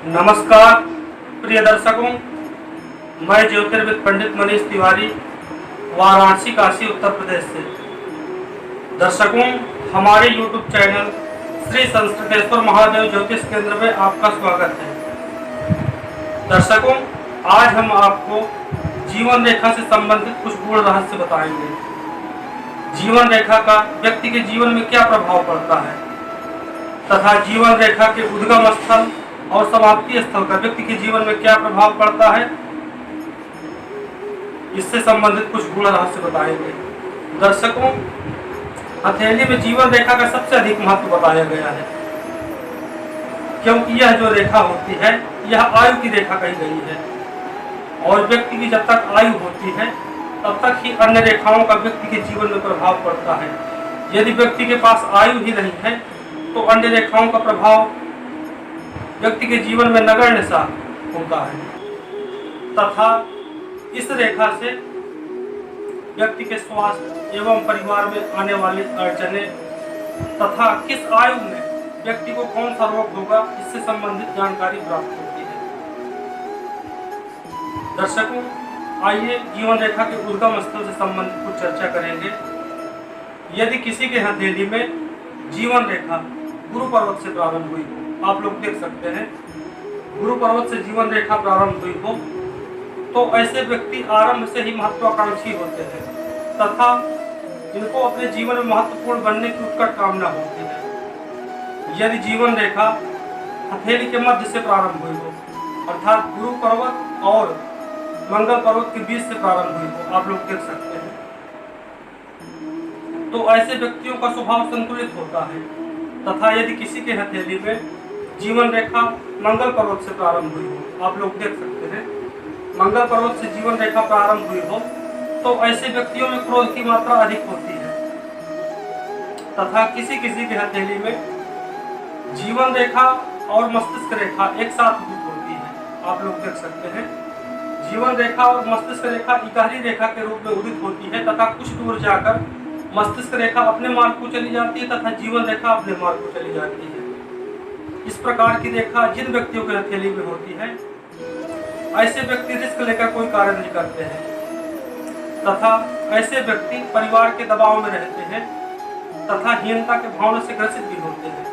नमस्कार प्रिय दर्शकों, मैं ज्योतिर्विद पंडित मनीष तिवारी, वाराणसी काशी उत्तर प्रदेश से। दर्शकों, हमारे YouTube चैनल श्री संस्कृतेश्वर महादेव ज्योतिष केंद्र में आपका स्वागत है। दर्शकों, आज हम आपको जीवन रेखा से संबंधित कुछ गूढ़ रहस्य बताएंगे। जीवन रेखा का व्यक्ति के जीवन में क्या प्रभाव पड़ता है तथा जीवन रेखा के उद्गम स्थल और समाप्ति स्थल का व्यक्ति के जीवन में क्या प्रभाव पड़ता है, इससे संबंधित कुछ गूढ़ रहस्य बताएंगे। दर्शकों, हथेली में जीवन रेखा का सबसे अधिक महत्व बताया गया है, क्योंकि यह जो रेखा होती है यह आयु की रेखा कही गई है और व्यक्ति की जब तक आयु होती है तब तक ही अन्य रेखाओं का व्यक्ति के जीवन में प्रभाव पड़ता है। यदि व्यक्ति के पास आयु ही नहीं है तो अन्य रेखाओं का प्रभाव व्यक्ति के जीवन में नगण्य सा होता है तथा इस रेखा से व्यक्ति के स्वास्थ्य एवं परिवार में आने वाली अड़चने तथा किस आयु में व्यक्ति को कौन सा रोग होगा, इससे संबंधित जानकारी प्राप्त होती है। दर्शकों, आइए जीवन रेखा के उद्गम स्थल से संबंधित कुछ चर्चा करेंगे। यदि किसी के हथेली में जीवन रेखा गुरु पर्वत से प्रारंभ हुई हो, आप लोग देख सकते हैं गुरु पर्वत से जीवन रेखा प्रारंभ हुई हो, तो ऐसे व्यक्ति आरंभ से ही महत्वाकांक्षी होते हैं तथा इनको अपने जीवन में महत्वपूर्ण बनने की उत्कट कामना होती है। यदि जीवन रेखा हथेली के मध्य से प्रारंभ हुई हो, अर्थात गुरु पर्वत और मंगल पर्वत के बीच से प्रारंभ हुई हो, आप लोग देख सकते हैं, तो ऐसे व्यक्तियों का स्वभाव संतुलित होता है। तथा यदि किसी के हथेली में जीवन रेखा मंगल पर्वत से प्रारंभ हुई हो, आप लोग देख सकते हैं मंगल पर्वत से जीवन रेखा प्रारंभ हुई हो, तो ऐसे व्यक्तियों में क्रोध की मात्रा अधिक होती है। तथा किसी किसी के हथेली में जीवन रेखा और मस्तिष्क रेखा एक साथ उदित होती है, आप लोग देख सकते हैं जीवन रेखा और मस्तिष्क रेखा इकाही रेखा के रूप में उदित होती है तथा कुछ दूर जाकर मस्तिष्क रेखा अपने मार्ग को चली जाती है तथा जीवन रेखा अपने मार्ग को चली जाती है। इस प्रकार की रेखा जिन व्यक्तियों के हथेली में होती है, ऐसे व्यक्ति रिस्क लेकर कोई कार्य नहीं करते हैं तथा ऐसे व्यक्ति परिवार के दबाव में रहते हैं तथा हीनता के भावना से ग्रसित भी होते हैं।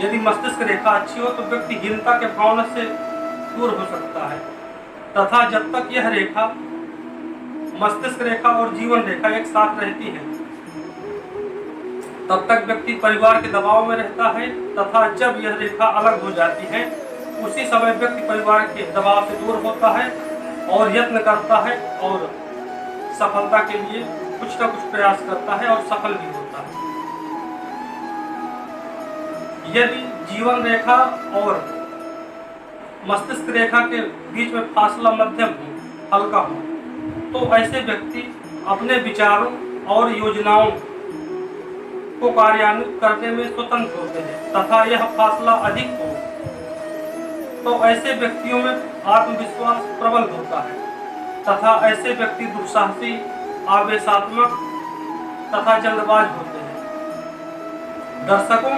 यदि मस्तिष्क रेखा अच्छी हो तो व्यक्ति हीनता के भावना से दूर हो सकता है तथा जब तक यह रेखा मस्तिष्क रेखा और जीवन रेखा एक साथ रहती है तब तक व्यक्ति परिवार के दबाव में रहता है तथा जब यह रेखा अलग हो जाती है उसी समय व्यक्ति परिवार के दबाव से दूर होता है और यत्न करता है और सफलता के लिए कुछ न कुछ प्रयास करता है और सफल भी होता है। यदि जीवन रेखा और मस्तिष्क रेखा के बीच में फासला मध्यम हो, हल्का हो, तो ऐसे व्यक्ति अपने विचारों और योजनाओं को कार्यान्वित करने में स्वतंत्र होते हैं तथा यह फासला अधिक हो तो ऐसे व्यक्तियों में आत्मविश्वास प्रबल होता है तथा ऐसे व्यक्ति दुस्साहसी, आवेशात्मक तथा जल्दबाज होते हैं। दर्शकों,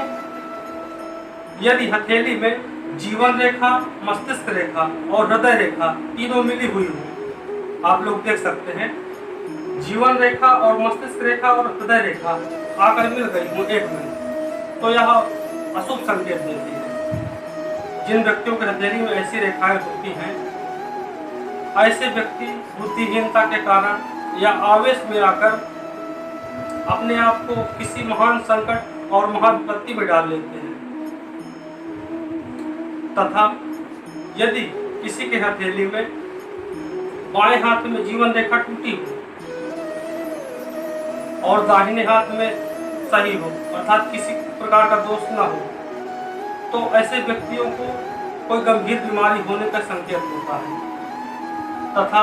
यदि हथेली में जीवन रेखा, मस्तिष्क रेखा और हृदय रेखा तीनों मिली हुई हो, आप लोग देख सकते हैं जीवन रेखा और मस्तिष्क रेखा और हृदय रेखा आकर मिल गई हो एक में, तो यह अशुभ संकेत देती है। जिन व्यक्तियों के हथेली में ऐसी रेखाएं होती हैं, ऐसे व्यक्ति बुद्धिहीनता के कारण या आवेश में आकर अपने आप को किसी महान संकट और महाविपत्ति में डाल लेते हैं। तथा यदि किसी के हथेली में बाएं हाथ में जीवन रेखा टूटी हो और दाहिने हाथ में सही हो, अर्थात किसी प्रकार का दोष न हो, तो ऐसे व्यक्तियों को कोई गंभीर बीमारी होने का संकेत होता है। तथा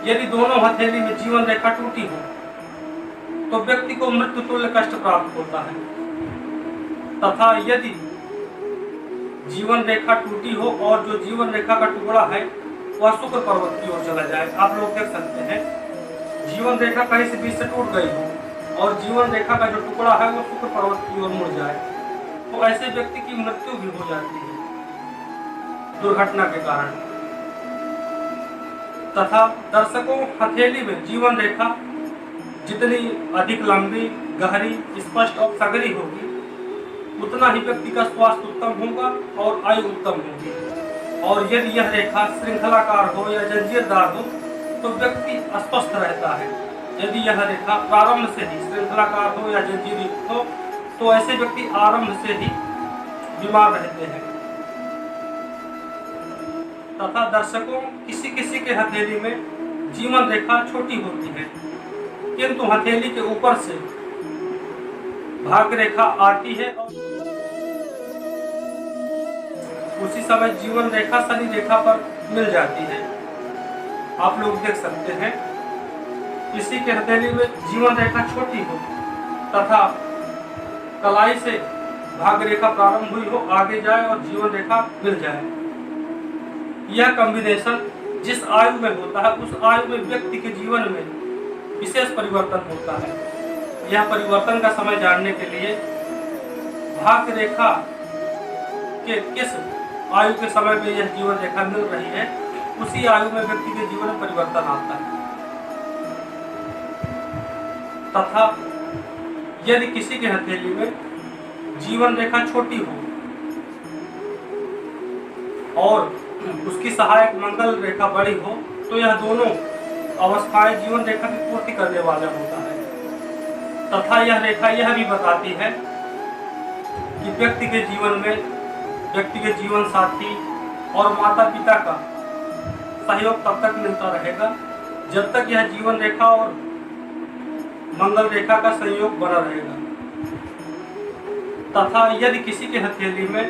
यदि दोनों हथेली में जीवन रेखा टूटी हो तो व्यक्ति को मृत्यु तुल्य कष्ट प्राप्त होता है। तथा यदि जीवन रेखा टूटी हो और जो जीवन रेखा का टुकड़ा है वह शुक्र पर्वत की ओर चला जाए, आप लोग देख सकते हैं जीवन रेखा कहीं से बीच से टूट गई हो और जीवन रेखा का जो टुकड़ा है वो शुक्र पर्वत की ओर मुड़ जाए, तो ऐसे व्यक्ति की मृत्यु भी हो जाती है। दुर्घटना के कारण। तथा दर्शकों, हथेली में जीवन रेखा जितनी अधिक लंबी, गहरी, स्पष्ट और सघरी होगी, उतना ही व्यक्ति का स्वास्थ्य उत्तम होगा और आयु उत्तम होगी। और यदि यह रेखा श्रृंखलाकार हो या जंजीरदार हो तो व्यक्ति अस्वस्थ रहता है। यदि यह रेखा प्रारंभ से ही श्रृंखलाकार हो या जंजीरयुक्त हो तो ऐसे व्यक्ति आरंभ से ही बीमार रहते हैं। तथा दर्शकों, किसी किसी के हथेली में जीवन रेखा छोटी होती है, किंतु हथेली के ऊपर से भाग्य रेखा आती है और उसी समय जीवन रेखा शनि रेखा पर मिल जाती है। आप लोग देख सकते हैं, किसी के हथेली में जीवन रेखा छोटी हो तथा कलाई से भाग्य रेखा प्रारंभ हुई हो, आगे जाए और जीवन रेखा मिल जाए। यह कॉम्बिनेशन जिस आयु में होता है, उस आयु में व्यक्ति के जीवन में विशेष परिवर्तन होता है। यह परिवर्तन का समय जानने के लिए भाग्य रेखा के किस आयु के समय में यह जीवन रेखा मिल रही है, उसी आयु में व्यक्ति के जीवन में परिवर्तन आता है। तथा यदि किसी के हथेली में जीवन रेखा छोटी हो और उसकी सहायक मंगल रेखा बड़ी हो तो यह दोनों अवस्थाएं जीवन रेखा की पूर्ति करने वाला होता है। तथा यह रेखा यह भी बताती है कि व्यक्ति के जीवन में व्यक्ति के जीवन साथी और माता पिता का सहयोग तब तक मिलता रहेगा जब तक यह जीवन रेखा और मंगल रेखा का संयोग बना रहेगा। तथा यदि किसी के हथेली में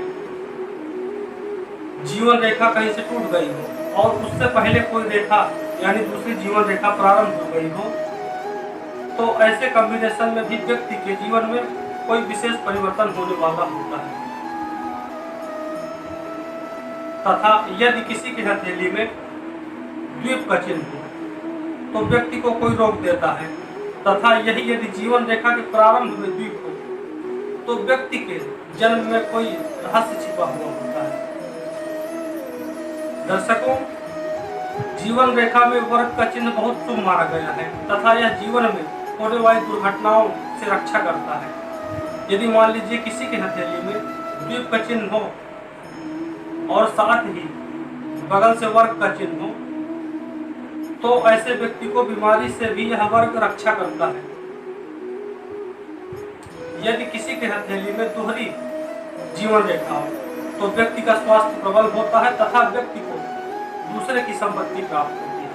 जीवन रेखा कहीं से टूट गई हो और उससे पहले कोई रेखा यानी दूसरी जीवन रेखा प्रारंभ हो गई हो तो ऐसे कॉम्बिनेशन में भी व्यक्ति के जीवन में कोई विशेष परिवर्तन होने वाला होता है। तथा यदि किसी की हथेली में द्वीप का चिन्ह हो तो व्यक्ति को कोई रोग देता है। तथा यही यदि जीवन रेखा के प्रारंभ में द्वीप हो तो व्यक्ति के जन्म में कोई रहस्य छिपा हुआ होता है। दर्शकों, जीवन रेखा में वर्ग का चिन्ह बहुत शुभ माना गया है तथा यह जीवन में होने वाली दुर्घटनाओं से रक्षा करता है। यदि मान लीजिए किसी के हथेली में द्वीप का चिन्ह हो और साथ ही बगल से वर्ग का चिन्ह हो तो ऐसे व्यक्ति को बीमारी से भी यह वर्ग रक्षा करता है। यदि किसी के हथेली में दोहरी जीवन रेखा हो तो व्यक्ति का स्वास्थ्य प्रबल होता है तथा व्यक्ति को दूसरे की संपत्ति प्राप्त होती है।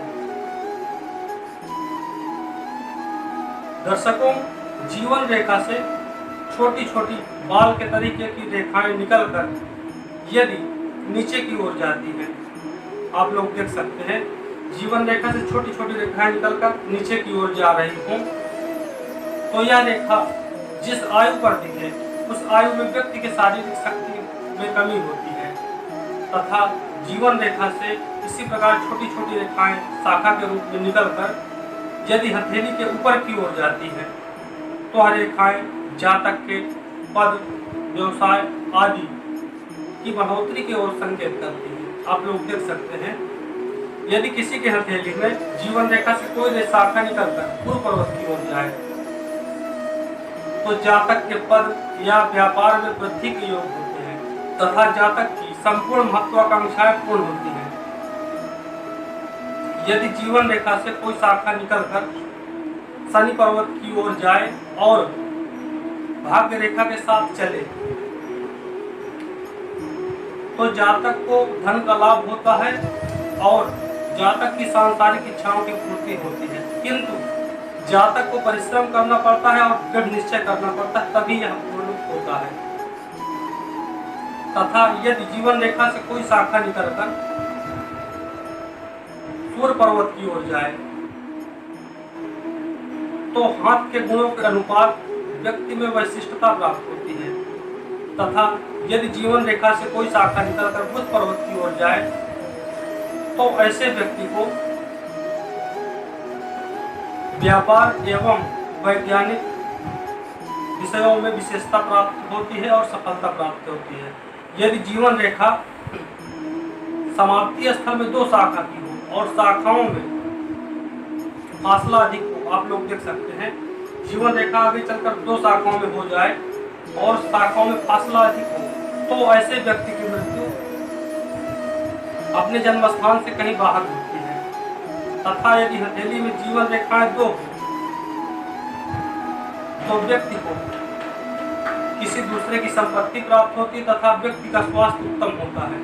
दर्शकों, जीवन रेखा से छोटी छोटी बाल के तरीके की रेखाएं निकलकर यदि नीचे की ओर जाती है, आप लोग देख सकते हैं जीवन रेखा से छोटी छोटी रेखाएं निकलकर नीचे की ओर जा रही हों तो यह रेखा जिस आयु पर दिखे उस आयु में व्यक्ति के शारीरिक शक्ति में कमी होती है। तथा जीवन रेखा से इसी प्रकार छोटी छोटी रेखाएं शाखा के रूप में निकलकर यदि हथेली के ऊपर की ओर जाती है तो यह रेखाएं जातक के पद, व्यवसाय आदि की बढ़ोतरी की ओर संकेत करती है। आप लोग देख सकते हैं, यदि किसी के हथेली में जीवन रेखा से कोई शाखा निकलकर पूर्व पर्वत की ओर जाए तो जातक के पद या व्यापार में वृद्धि के योग होते हैं तथा जातक की संपूर्ण महत्वाकांक्षाएं पूर्ण होती हैं। यदि जीवन रेखा से कोई शाखा निकलकर शनि पर्वत की ओर जाए और भाग्य रेखा के साथ चले तो जातक को धन का लाभ होता है और जातक की सांसारिक इच्छाओं की पूर्ति होती है, किंतु जातक को परिश्रम करना पड़ता है और दृढ़ निश्चय करना पड़ता है, तभी यह पूर्ण होता है। तथा यदि जीवन रेखा से कोई शाखा निकलकर सूर्य पर्वत की ओर जाए तो हाथ के गुणों के अनुपात व्यक्ति में वैशिष्टता प्राप्त होती है। तथा यदि जीवन रेखा से कोई शाखा निकलकर बुध पर्वत की ओर जाए तो ऐसे व्यक्ति को व्यापार एवं वैज्ञानिक विषयों में विशेषता प्राप्त होती है और सफलता प्राप्त होती है। यदि जीवन रेखा समाप्ति स्थल में 2 शाखा की हो और शाखाओं में फासला अधिक हो, आप लोग देख सकते हैं जीवन रेखा आगे चलकर 2 शाखाओं में हो जाए और शाखाओं में फासला अधिक हो, तो ऐसे व्यक्ति की मृत्यु अपने जन्म स्थान से कहीं बाहर होती है। तथा यदि हथेली में जीवन रेखाएं 2 तो व्यक्ति को किसी दूसरे की संपत्ति प्राप्त होती तथा व्यक्ति का स्वास्थ्य उत्तम होता है।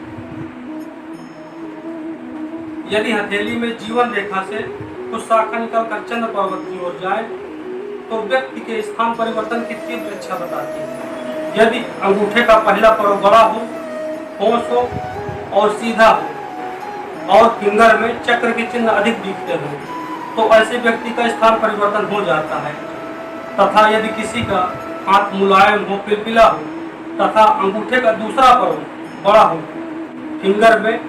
यदि हथेली में जीवन रेखा से कुछ शाखा निकलकर चंद्र पर्वत की ओर जाए तो व्यक्ति के स्थान परिवर्तन की तीव्र इच्छा बताती है। यदि अंगूठे का पहला पर्व बड़ा हो, ठोस हो और सीधा हो और फिंगर में चक्र के चिन्ह अधिक दिखते हो तो ऐसे व्यक्ति का स्थान परिवर्तन हो जाता है। तथा यदि किसी का हाथ मुलायम हो, पिलपिला हो तथा अंगूठे का दूसरा पर्व बड़ा हो, फिंगर में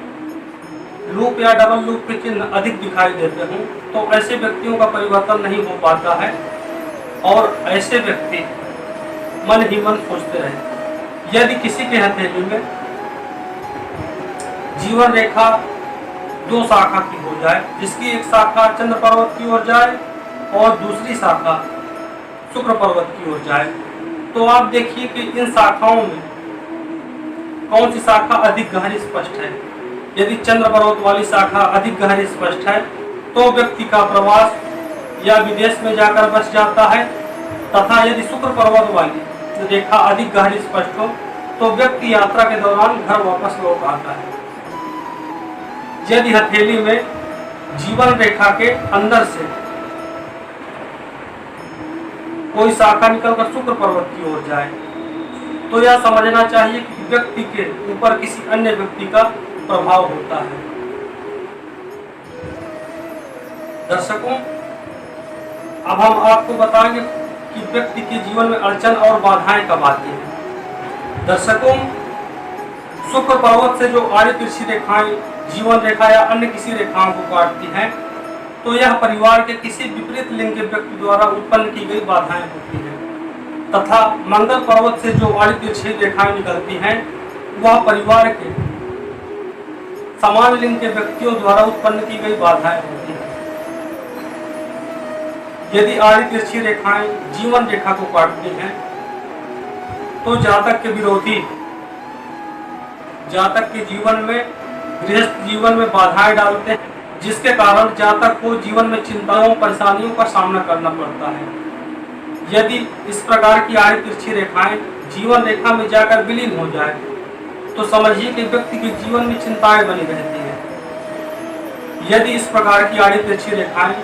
लूप या डबल लूप के चिन्ह अधिक दिखाई देते हों तो ऐसे व्यक्तियों का परिवर्तन नहीं हो पाता है और ऐसे व्यक्ति मन ही मन सोचते रहे। यदि किसी के हथेली में जीवन रेखा 2 शाखा की हो जाए, जिसकी एक शाखा चंद्र पर्वत की ओर जाए और दूसरी शाखा शुक्र पर्वत की ओर जाए, तो आप देखिए कि इन शाखाओं में कौन सी शाखा अधिक गहरी स्पष्ट है। यदि चंद्र पर्वत वाली शाखा अधिक गहरी स्पष्ट है तो व्यक्ति का प्रवास या विदेश में जाकर बस जाता है। तथा यदि शुक्र पर्वत वाली रेखा अधिक गहरी स्पष्ट हो तो व्यक्ति यात्रा के दौरान घर वापस लौट आता है। यदि हथेली में जीवन रेखा के अंदर से कोई शाखा निकलकर शुक्र पर्वत की ओर जाए तो यह समझना चाहिए कि व्यक्ति के ऊपर किसी अन्य व्यक्ति का प्रभाव होता है। दर्शकों, अब हम आपको बताएंगे कि व्यक्ति के जीवन में अड़चन और बाधाएं कब आती हैं। दर्शकों, शुक्र पर्वत से जो आड़ी तिरछी रेखाएं जीवन रेखा या अन्य किसी रेखाओं को काटती हैं तो यह परिवार के किसी विपरीत लिंग के व्यक्ति द्वारा उत्पन्न की गई बाधाएं होती हैं। तथा मंगल पर्वत से जो आड़ी तिरछी रेखाएं निकलती हैं वह परिवार के समान लिंग के व्यक्तियों द्वारा उत्पन्न की गई बाधाएं होती हैं। यदि आड़ी तिरछी रेखाएं जीवन रेखा को काटती हैं तो जातक के विरोधी जातक के जीवन में गृहस्थ जीवन में बाधाएं डालते हैं, जिसके कारण जातक को जीवन में चिंताओं परेशानियों का सामना करना पड़ता है। यदि इस प्रकार की आड़ी तिरछी रेखाएं जीवन रेखा में जाकर विलीन हो जाए तो समझिए कि व्यक्ति के जीवन में चिंताएं बनी रहती हैं। यदि इस प्रकार की आड़ी तिरछी रेखाएं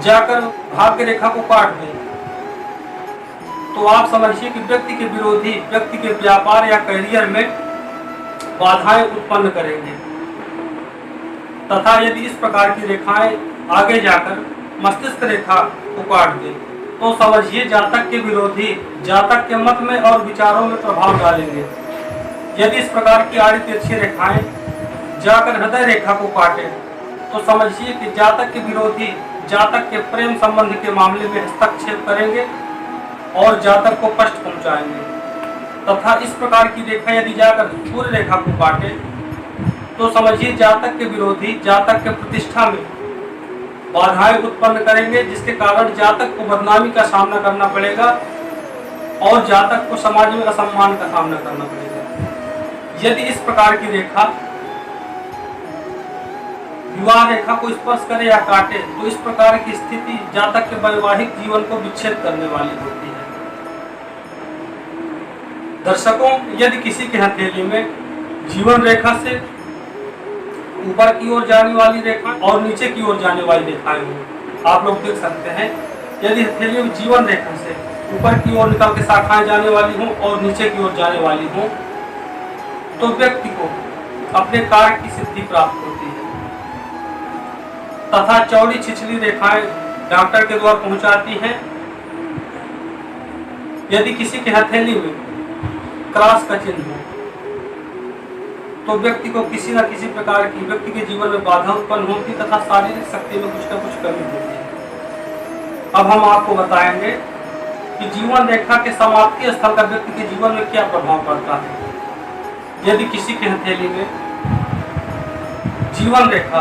जाकर भाग्य रेखा को काट दें तो आप समझिए कि व्यक्ति के विरोधी व्यक्ति के व्यापार या करियर में बाधाएं उत्पन्न करेंगे। तथा यदि इस प्रकार की रेखाएं आगे जाकर मस्तिष्क रेखा को काट दें तो समझिए जातक के विरोधी जातक के मत में और विचारों में प्रभाव डालेंगे। यदि इस प्रकार की आड़ी तिरछी रेखाएं जाकर हृदय रेखा को काटे तो समझिए कि जातक के विरोधी जातक के प्रेम संबंध के मामले में हस्तक्षेप करेंगे और जातक को कष्ट पहुंचाएंगे। तथा इस प्रकार की रेखा यदि जाकर सूर्य रेखा को काटे तो समझिए जातक के विरोधी जातक के प्रतिष्ठा में बाधाएं उत्पन्न करेंगे, जिसके कारण जातक को बदनामी का सामना करना पड़ेगा और जातक को समाज में असम्मान का सामना करना पड़ेगा। यदि इस प्रकार की रेखा विवाह रेखा को स्पर्श करे या काटे तो इस प्रकार की स्थिति जातक के वैवाहिक जीवन को विच्छेद करने वाली होती है। दर्शकों, यदि किसी के हथेली में जीवन रेखा से ऊपर की ओर जाने वाली रेखा और नीचे की ओर जाने वाली रेखाएं हो, आप लोग देख सकते हैं यदि हथेली में जीवन रेखा से ऊपर की ओर निकल के शाखाएं जाने वाली हों और नीचे की ओर जाने वाली हों तो व्यक्ति को अपने कार्य की सिद्धि प्राप्त होती है। तथा चौड़ी छिछली रेखाएं डॉक्टर के द्वारा पहुंचाती हैं। यदि किसी के हथेली में क्रॉस का चिन्ह हो तो व्यक्ति को किसी न किसी प्रकार की व्यक्ति के जीवन में बाधा उत्पन्न होती तथा शारीरिक शक्ति में कुछ न कुछ कमी होती है। अब हम आपको बताएंगे कि जीवन रेखा के समाप्ति स्थल का व्यक्ति के जीवन में क्या प्रभाव पड़ता है। यदि किसी के हथेली में जीवन रेखा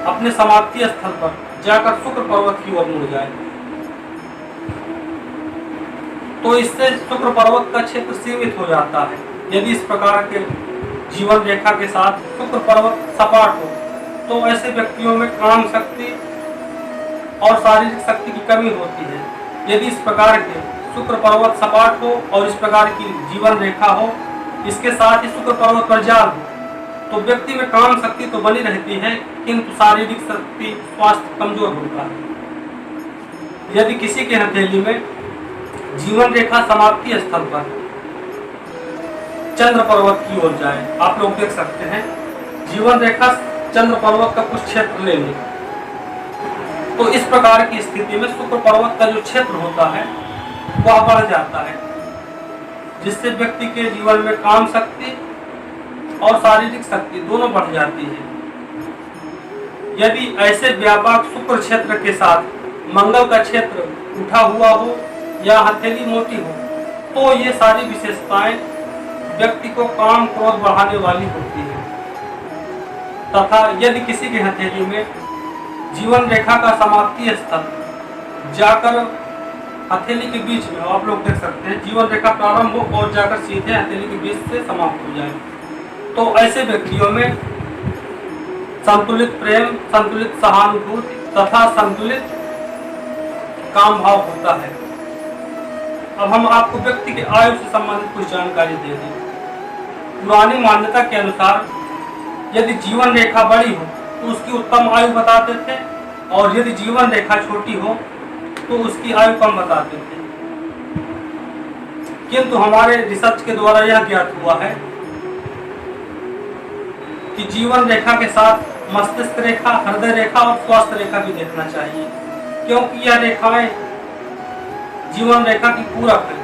अपने समाप्ति स्थल पर जाकर शुक्र पर्वत की ओर मुड़ जाए तो इससे शुक्र पर्वत का क्षेत्र सीमित हो जाता है। यदि इस प्रकार के जीवन रेखा के साथ शुक्र पर्वत सपाट हो तो ऐसे व्यक्तियों में काम शक्ति और शारीरिक शक्ति की कमी होती है। यदि इस प्रकार के शुक्र पर्वत सपाट हो और इस प्रकार की जीवन रेखा हो, इसके साथ ही शुक्र पर्वत पर जाल हो, तो व्यक्ति में काम शक्ति तो बनी रहती है किंतु शारीरिक शक्ति स्वास्थ्य कमजोर होता है। यदि किसी के हथेली में जीवन रेखा समाप्ति स्थल पर चंद्र पर्वत की ओर जाए, आप लोग देख सकते हैं जीवन रेखा चंद्र पर्वत का कुछ क्षेत्र ले ले, तो इस प्रकार की स्थिति में शुक्र पर्वत का जो क्षेत्र होता है वह बढ़ जाता है, जिससे व्यक्ति के जीवन में काम शक्ति और शारीरिक शक्ति दोनों बढ़ जाती है। यदि ऐसे व्यापक शुक्र क्षेत्र के साथ मंगल का क्षेत्र उठा हुआ हो या हथेली मोटी हो तो ये सारी विशेषताएं व्यक्ति को काम क्रोध बढ़ाने वाली होती है। तथा यदि किसी के हथेली में जीवन रेखा का समाप्ति स्थल जाकर हथेली के बीच में, आप लोग देख सकते हैं जीवन रेखा प्रारंभ हो और जाकर सीधे हथेली के बीच से समाप्त हो जाए, तो ऐसे व्यक्तियों में संतुलित प्रेम, संतुलित सहानुभूति तथा संतुलित काम भाव होता है। अब हम आपको व्यक्ति के आयु से संबंधित कुछ जानकारी दे दें। पुरानी मान्यता के अनुसार यदि जीवन रेखा बड़ी हो तो उसकी उत्तम आयु बताते थे और यदि जीवन रेखा छोटी हो तो उसकी आयु कम बताते थे। किंतु हमारे रिसर्च के द्वारा यह ज्ञात हुआ है कि जीवन रेखा के साथ मस्तिष्क रेखा, हृदय रेखा और स्वास्थ्य रेखा भी देखना चाहिए, क्योंकि यह रेखाएं जीवन रेखा की पूरक है।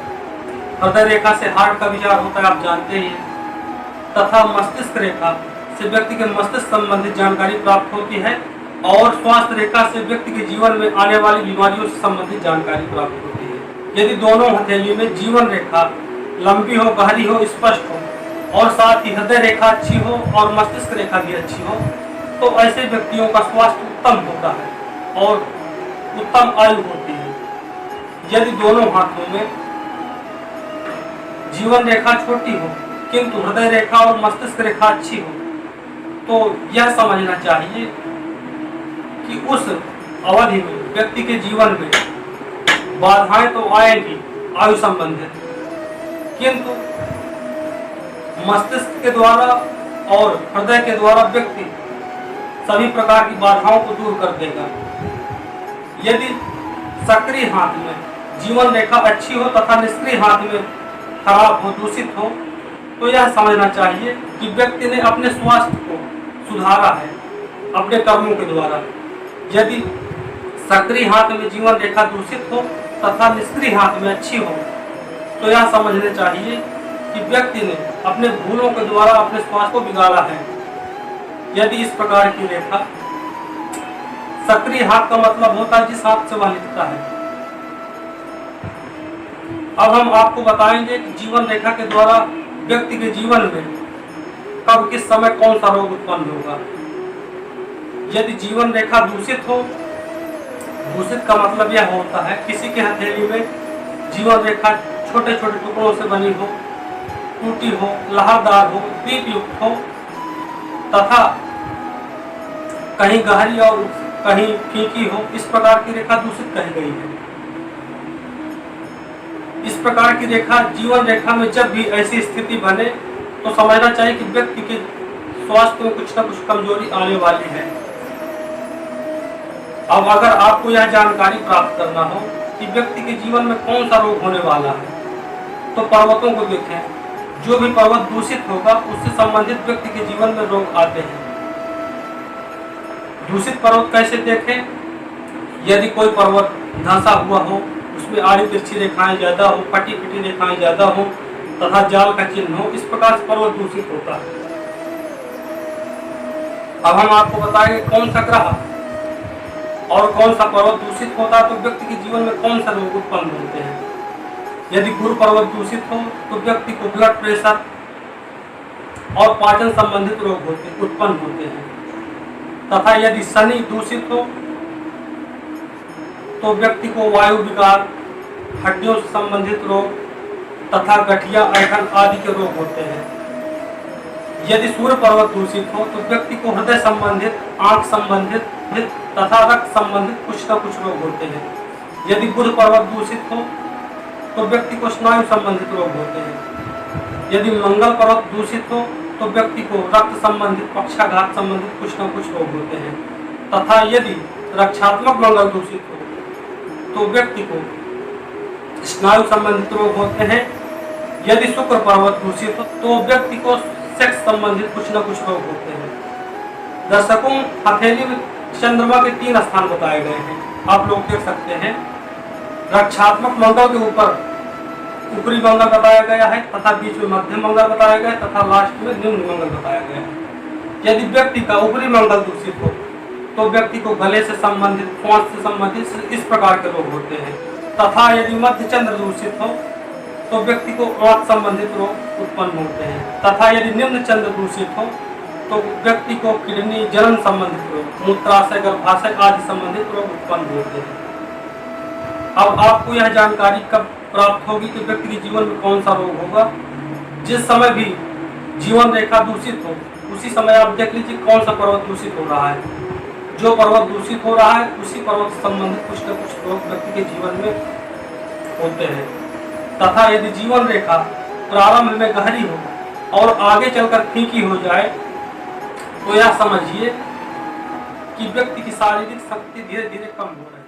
हृदय रेखा से हार्ट का विचार होता है, आप जानते ही हैं, तथा मस्तिष्क रेखा से व्यक्ति के मस्तिष्क संबंधित जानकारी प्राप्त होती है और स्वास्थ्य रेखा से व्यक्ति के जीवन में आने वाली बीमारियों से संबंधित जानकारी प्राप्त होती है। यदि दोनों हथेली में जीवन रेखा लंबी हो, गहरी हो, स्पष्ट हो और साथ ही हृदय रेखा अच्छी हो और मस्तिष्क रेखा भी अच्छी हो तो ऐसे व्यक्तियों का स्वास्थ्य उत्तम होता है और उत्तम आयु होती है। यदि दोनों हाथों में जीवन रेखा छोटी हो किंतु हृदय रेखा और मस्तिष्क रेखा अच्छी हो तो यह समझना चाहिए कि उस अवधि में व्यक्ति के जीवन में बाधाएं तो आएंगी आयु संबंधित, किंतु मस्तिष्क के द्वारा और हृदय के द्वारा व्यक्ति सभी प्रकार की बाधाओं को दूर कर देगा। यदि सक्रिय हाथ में जीवन रेखा अच्छी हो तथा निष्क्रिय हाथ में खराब हो, दूषित हो तो यह समझना चाहिए कि व्यक्ति ने अपने स्वास्थ्य को सुधारा है अपने कर्मों के द्वारा। यदि सक्रिय हाथ में जीवन रेखा दूषित हो तथा निष्क्रिय हाथ में अच्छी हो तो यह समझना चाहिए कि व्यक्ति ने अपने भूलों के द्वारा अपने स्वास्थ्य को बिगाड़ा है। यदि इस प्रकार की रेखा, सक्रिय हाथ का मतलब होता है जिस हाथ से वह लिखता है। अब हम आपको बताएंगे कि जीवन रेखा के द्वारा व्यक्ति के जीवन में कब किस समय कौन सा रोग उत्पन्न होगा। यदि जीवन रेखा दूषित हो, दूषित का मतलब यह होता है किसी के हथेली में जीवन रेखा छोटे छोटे टुकड़ों से बनी हो, टूटी हो, लहरदार हो, दीप युक्त हो तथा कहीं गहरी और कहीं फीकी हो, इस प्रकार की रेखा दूषित कही गई है। इस प्रकार की रेखा जीवन रेखा में जब भी ऐसी स्थिति बने तो समझना चाहिए कि व्यक्ति के स्वास्थ्य में कुछ न कुछ कमजोरी आने वाली है। अब अगर आपको यह जानकारी प्राप्त करना हो कि व्यक्ति के जीवन में कौन सा रोग होने वाला है तो पर्वतों को देखें। जो भी पर्वत दूषित होगा उससे संबंधित व्यक्ति के जीवन में रोग आते हैं। दूषित पर्वत कैसे देखें? यदि कोई पर्वत धंसा हुआ हो, उसमें आड़ी तिरछी रेखाएं ज्यादा हो, फटी फिटी रेखाएं ज्यादा हो तथा जाल का चिन्ह हो, इस प्रकार से पर्वत दूषित होता है। अब हम आपको बताएंगे कौन सा ग्रह और कौन सा पर्वत दूषित होता है तो व्यक्ति के जीवन में कौन सा रोग उत्पन्न होते हैं। यदि गुरु पर्वत दूषित हो तो व्यक्ति को ब्लड प्रेशर और पाचन संबंधित रोग उत्पन्न होते हैं। तथा यदि शनि दूषित हो तो व्यक्ति को वायु विकार, हड्डियों से संबंधित रोग तथा गठिया, ऐंठन आदि के रोग होते हैं। यदि सूर्य पर्वत दूषित हो तो व्यक्ति को हृदय संबंधित, आंख संबंधित तथा रक्त संबंधित कुछ न कुछ रोग होते हैं। यदि बुध पर्वत दूषित हो तो व्यक्ति को स्नायु संबंधित रोग होते हैं। यदि मंगल पर्वत दूषित हो तो व्यक्ति को रक्त संबंधित, पक्षाघात संबंधित कुछ न कुछ रोग होते हैं। तथा यदि रक्षात्मक मंगल दूषित हो तो व्यक्ति को स्नायु संबंधित रोग होते हैं। यदि शुक्र पर्वत दूषित हो तो व्यक्ति को सेक्स संबंधित कुछ न कुछ रोग होते हैं। दर्शकों, हथेली में चंद्रमा के 3 स्थान बताए गए हैं, आप लोग देख सकते हैं। रक्षात्मक मंगल के ऊपर ऊपरी मंगल बताया गया है तथा बीच में मध्यम मंगल बताया गया है तथा लास्ट में निम्न मंगल बताया गया है। यदि व्यक्ति का ऊपरी मंगल दूषित हो तो व्यक्ति को गले से संबंधित, श्वास से संबंधित इस प्रकार के रोग होते हैं। तथा यदि मध्य चंद्र दूषित हो तो व्यक्ति को आंख संबंधित रोग उत्पन्न होते हैं। तथा यदि निम्न चंद्र दूषित हो तो व्यक्ति को किडनी, जलन संबंधित रोग, मूत्राशय, गर्भाशय आदि संबंधित रोग उत्पन्न होते हैं। अब आपको यह जानकारी कब प्राप्त होगी कि व्यक्ति के जीवन में कौन सा रोग होगा? जिस समय भी जीवन रेखा दूषित हो उसी समय आप देख लीजिए कौन सा पर्वत दूषित हो रहा है। जो पर्वत दूषित हो रहा है उसी पर्वत से संबंधित कुछ न कुछ रोग व्यक्ति के जीवन में होते हैं। तथा यदि जीवन रेखा प्रारंभ में गहरी हो और आगे चलकर फीकी हो जाए तो यह समझिए कि व्यक्ति की शारीरिक शक्ति धीरे धीरे कम हो रही है।